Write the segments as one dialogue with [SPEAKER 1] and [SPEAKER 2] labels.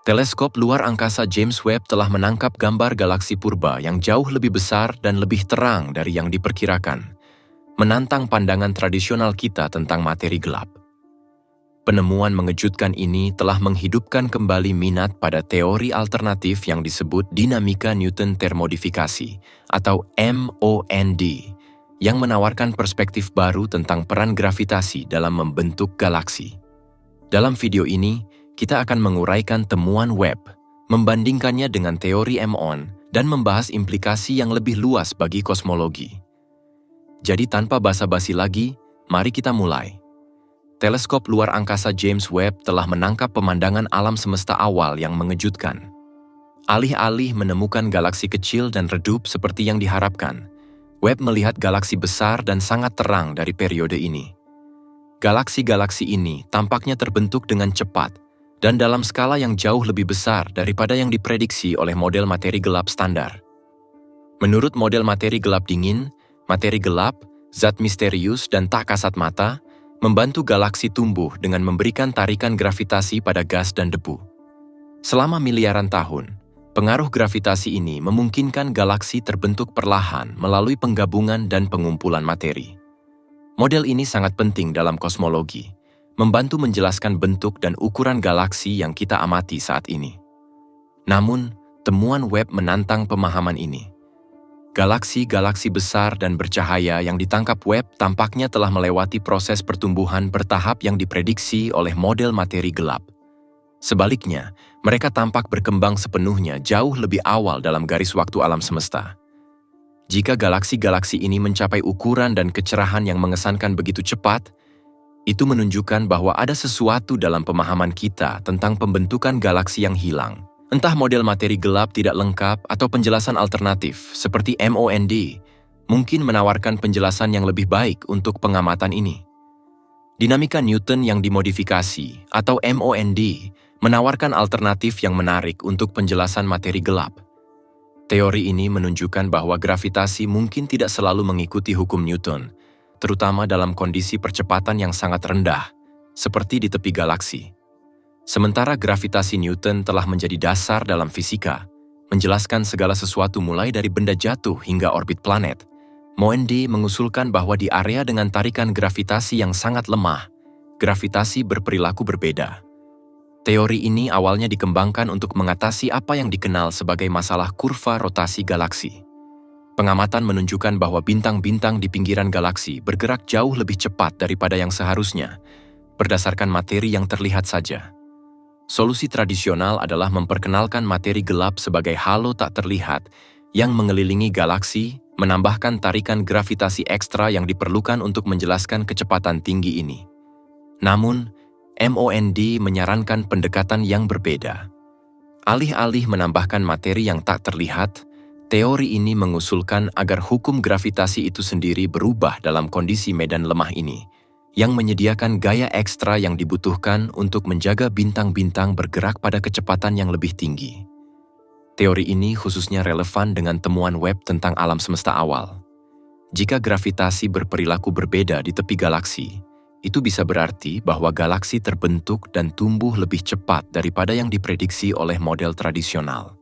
[SPEAKER 1] Teleskop luar angkasa James Webb telah menangkap gambar galaksi purba yang jauh lebih besar dan lebih terang dari yang diperkirakan, menantang pandangan tradisional kita tentang materi gelap. Penemuan mengejutkan ini telah menghidupkan kembali minat pada teori alternatif yang disebut dinamika Newton termodifikasi atau MOND, yang menawarkan perspektif baru tentang peran gravitasi dalam membentuk galaksi. Dalam video ini, kita akan menguraikan temuan Webb, membandingkannya dengan teori MOND, dan membahas implikasi yang lebih luas bagi kosmologi. Jadi tanpa basa-basi lagi, mari kita mulai. Teleskop luar angkasa James Webb telah menangkap pemandangan alam semesta awal yang mengejutkan. Alih-alih menemukan galaksi kecil dan redup seperti yang diharapkan, Webb melihat galaksi besar dan sangat terang dari periode ini. Galaksi-galaksi ini tampaknya terbentuk dengan cepat dan dalam skala yang jauh lebih besar daripada yang diprediksi oleh model materi gelap standar. Menurut model materi gelap dingin, materi gelap, zat misterius dan tak kasat mata, membantu galaksi tumbuh dengan memberikan tarikan gravitasi pada gas dan debu. Selama miliaran tahun, pengaruh gravitasi ini memungkinkan galaksi terbentuk perlahan melalui penggabungan dan pengumpulan materi. Model ini sangat penting dalam kosmologi, membantu menjelaskan bentuk dan ukuran galaksi yang kita amati saat ini. Namun, temuan Webb menantang pemahaman ini. Galaksi-galaksi besar dan bercahaya yang ditangkap Webb tampaknya telah melewati proses pertumbuhan bertahap yang diprediksi oleh model materi gelap. Sebaliknya, mereka tampak berkembang sepenuhnya jauh lebih awal dalam garis waktu alam semesta. Jika galaksi-galaksi ini mencapai ukuran dan kecerahan yang mengesankan begitu cepat, itu menunjukkan bahwa ada sesuatu dalam pemahaman kita tentang pembentukan galaksi yang hilang. Entah model materi gelap tidak lengkap atau penjelasan alternatif seperti MOND mungkin menawarkan penjelasan yang lebih baik untuk pengamatan ini. Dinamika Newton yang dimodifikasi atau MOND menawarkan alternatif yang menarik untuk penjelasan materi gelap. Teori ini menunjukkan bahwa gravitasi mungkin tidak selalu mengikuti hukum Newton, terutama dalam kondisi percepatan yang sangat rendah, seperti di tepi galaksi. Sementara gravitasi Newton telah menjadi dasar dalam fisika, menjelaskan segala sesuatu mulai dari benda jatuh hingga orbit planet, MOND mengusulkan bahwa di area dengan tarikan gravitasi yang sangat lemah, gravitasi berperilaku berbeda. Teori ini awalnya dikembangkan untuk mengatasi apa yang dikenal sebagai masalah kurva rotasi galaksi. Pengamatan menunjukkan bahwa bintang-bintang di pinggiran galaksi bergerak jauh lebih cepat daripada yang seharusnya, berdasarkan materi yang terlihat saja. Solusi tradisional adalah memperkenalkan materi gelap sebagai halo tak terlihat yang mengelilingi galaksi, menambahkan tarikan gravitasi ekstra yang diperlukan untuk menjelaskan kecepatan tinggi ini. Namun, MOND menyarankan pendekatan yang berbeda. Alih-alih menambahkan materi yang tak terlihat, teori ini mengusulkan agar hukum gravitasi itu sendiri berubah dalam kondisi medan lemah ini, yang menyediakan gaya ekstra yang dibutuhkan untuk menjaga bintang-bintang bergerak pada kecepatan yang lebih tinggi. Teori ini khususnya relevan dengan temuan Webb tentang alam semesta awal. Jika gravitasi berperilaku berbeda di tepi galaksi, itu bisa berarti bahwa galaksi terbentuk dan tumbuh lebih cepat daripada yang diprediksi oleh model tradisional.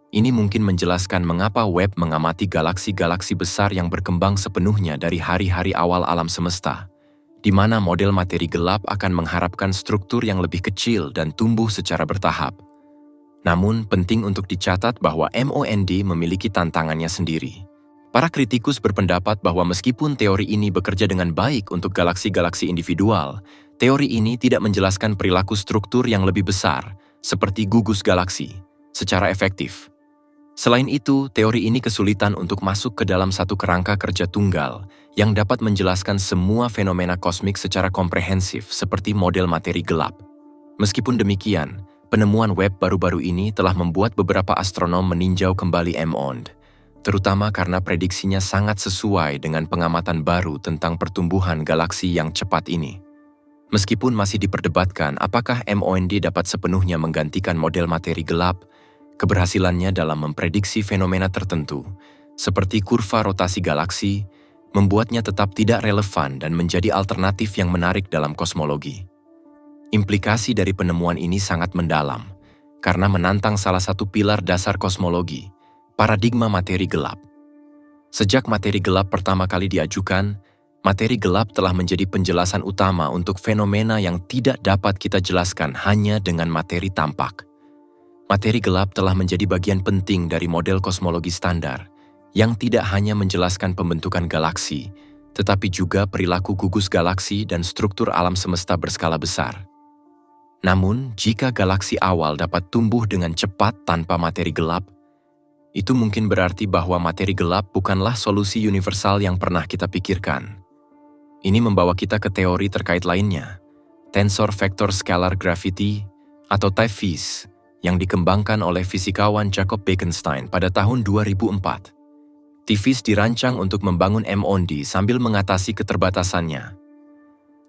[SPEAKER 1] Ini mungkin menjelaskan mengapa Webb mengamati galaksi-galaksi besar yang berkembang sepenuhnya dari hari-hari awal alam semesta, di mana model materi gelap akan mengharapkan struktur yang lebih kecil dan tumbuh secara bertahap. Namun, penting untuk dicatat bahwa MOND memiliki tantangannya sendiri. Para kritikus berpendapat bahwa meskipun teori ini bekerja dengan baik untuk galaksi-galaksi individual, teori ini tidak menjelaskan perilaku struktur yang lebih besar, seperti gugus galaksi, secara efektif. Selain itu, teori ini kesulitan untuk masuk ke dalam satu kerangka kerja tunggal yang dapat menjelaskan semua fenomena kosmik secara komprehensif seperti model materi gelap. Meskipun demikian, penemuan Webb baru-baru ini telah membuat beberapa astronom meninjau kembali MOND, terutama karena prediksinya sangat sesuai dengan pengamatan baru tentang pertumbuhan galaksi yang cepat ini. Meskipun masih diperdebatkan apakah MOND dapat sepenuhnya menggantikan model materi gelap, keberhasilannya dalam memprediksi fenomena tertentu, seperti kurva rotasi galaksi, membuatnya tetap tidak relevan dan menjadi alternatif yang menarik dalam kosmologi. Implikasi dari penemuan ini sangat mendalam, karena menantang salah satu pilar dasar kosmologi, paradigma materi gelap. Sejak materi gelap pertama kali diajukan, materi gelap telah menjadi penjelasan utama untuk fenomena yang tidak dapat kita jelaskan hanya dengan materi tampak. Materi gelap telah menjadi bagian penting dari model kosmologi standar, yang tidak hanya menjelaskan pembentukan galaksi, tetapi juga perilaku gugus galaksi dan struktur alam semesta berskala besar. Namun, jika galaksi awal dapat tumbuh dengan cepat tanpa materi gelap, itu mungkin berarti bahwa materi gelap bukanlah solusi universal yang pernah kita pikirkan. Ini membawa kita ke teori terkait lainnya, tensor vector scalar gravity atau TVS, yang dikembangkan oleh fisikawan Jacob Bekenstein pada tahun 2004. TVS dirancang untuk membangun MOND sambil mengatasi keterbatasannya.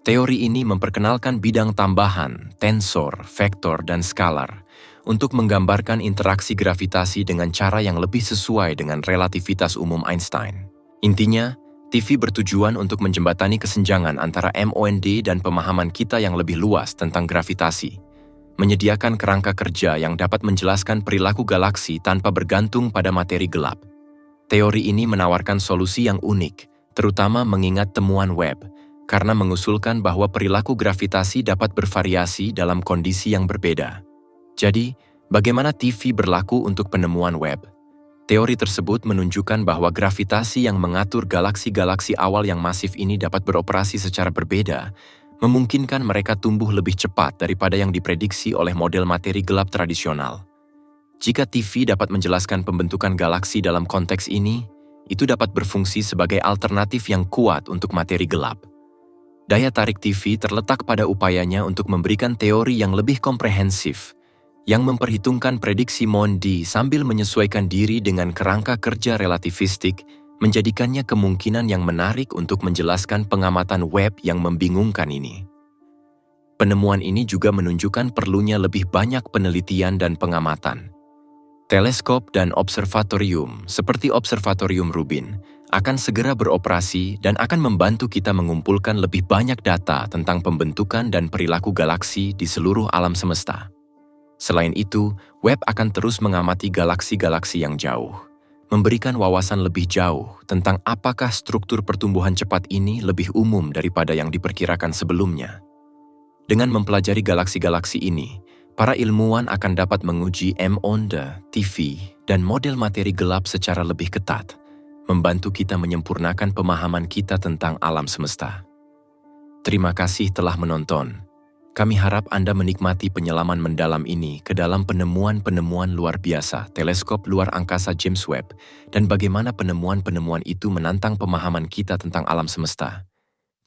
[SPEAKER 1] Teori ini memperkenalkan bidang tambahan, tensor, vektor, dan skalar untuk menggambarkan interaksi gravitasi dengan cara yang lebih sesuai dengan relativitas umum Einstein. Intinya, TV bertujuan untuk menjembatani kesenjangan antara MOND dan pemahaman kita yang lebih luas tentang gravitasi, menyediakan kerangka kerja yang dapat menjelaskan perilaku galaksi tanpa bergantung pada materi gelap. Teori ini menawarkan solusi yang unik, terutama mengingat temuan Webb, karena mengusulkan bahwa perilaku gravitasi dapat bervariasi dalam kondisi yang berbeda. Jadi, bagaimana TV berlaku untuk penemuan Webb? Teori tersebut menunjukkan bahwa gravitasi yang mengatur galaksi-galaksi awal yang masif ini dapat beroperasi secara berbeda, memungkinkan mereka tumbuh lebih cepat daripada yang diprediksi oleh model materi gelap tradisional. Jika TV dapat menjelaskan pembentukan galaksi dalam konteks ini, itu dapat berfungsi sebagai alternatif yang kuat untuk materi gelap. Daya tarik TV terletak pada upayanya untuk memberikan teori yang lebih komprehensif, yang memperhitungkan prediksi MOND sambil menyesuaikan diri dengan kerangka kerja relativistik, menjadikannya kemungkinan yang menarik untuk menjelaskan pengamatan Webb yang membingungkan ini. Penemuan ini juga menunjukkan perlunya lebih banyak penelitian dan pengamatan. Teleskop dan observatorium, seperti Observatorium Rubin, akan segera beroperasi dan akan membantu kita mengumpulkan lebih banyak data tentang pembentukan dan perilaku galaksi di seluruh alam semesta. Selain itu, Webb akan terus mengamati galaksi-galaksi yang jauh, memberikan wawasan lebih jauh tentang apakah struktur pertumbuhan cepat ini lebih umum daripada yang diperkirakan sebelumnya. Dengan mempelajari galaksi-galaksi ini, para ilmuwan akan dapat menguji MOND, TV, dan model materi gelap secara lebih ketat, membantu kita menyempurnakan pemahaman kita tentang alam semesta. Terima kasih telah menonton. Kami harap Anda menikmati penyelaman mendalam ini ke dalam penemuan-penemuan luar biasa teleskop luar angkasa James Webb dan bagaimana penemuan-penemuan itu menantang pemahaman kita tentang alam semesta.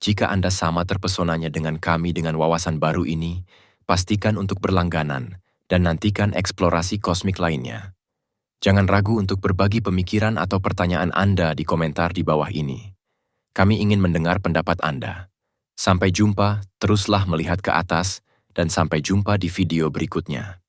[SPEAKER 1] Jika Anda sama terpesonanya dengan kami dengan wawasan baru ini, pastikan untuk berlangganan dan nantikan eksplorasi kosmik lainnya. Jangan ragu untuk berbagi pemikiran atau pertanyaan Anda di komentar di bawah ini. Kami ingin mendengar pendapat Anda. Sampai jumpa, teruslah melihat ke atas, dan sampai jumpa di video berikutnya.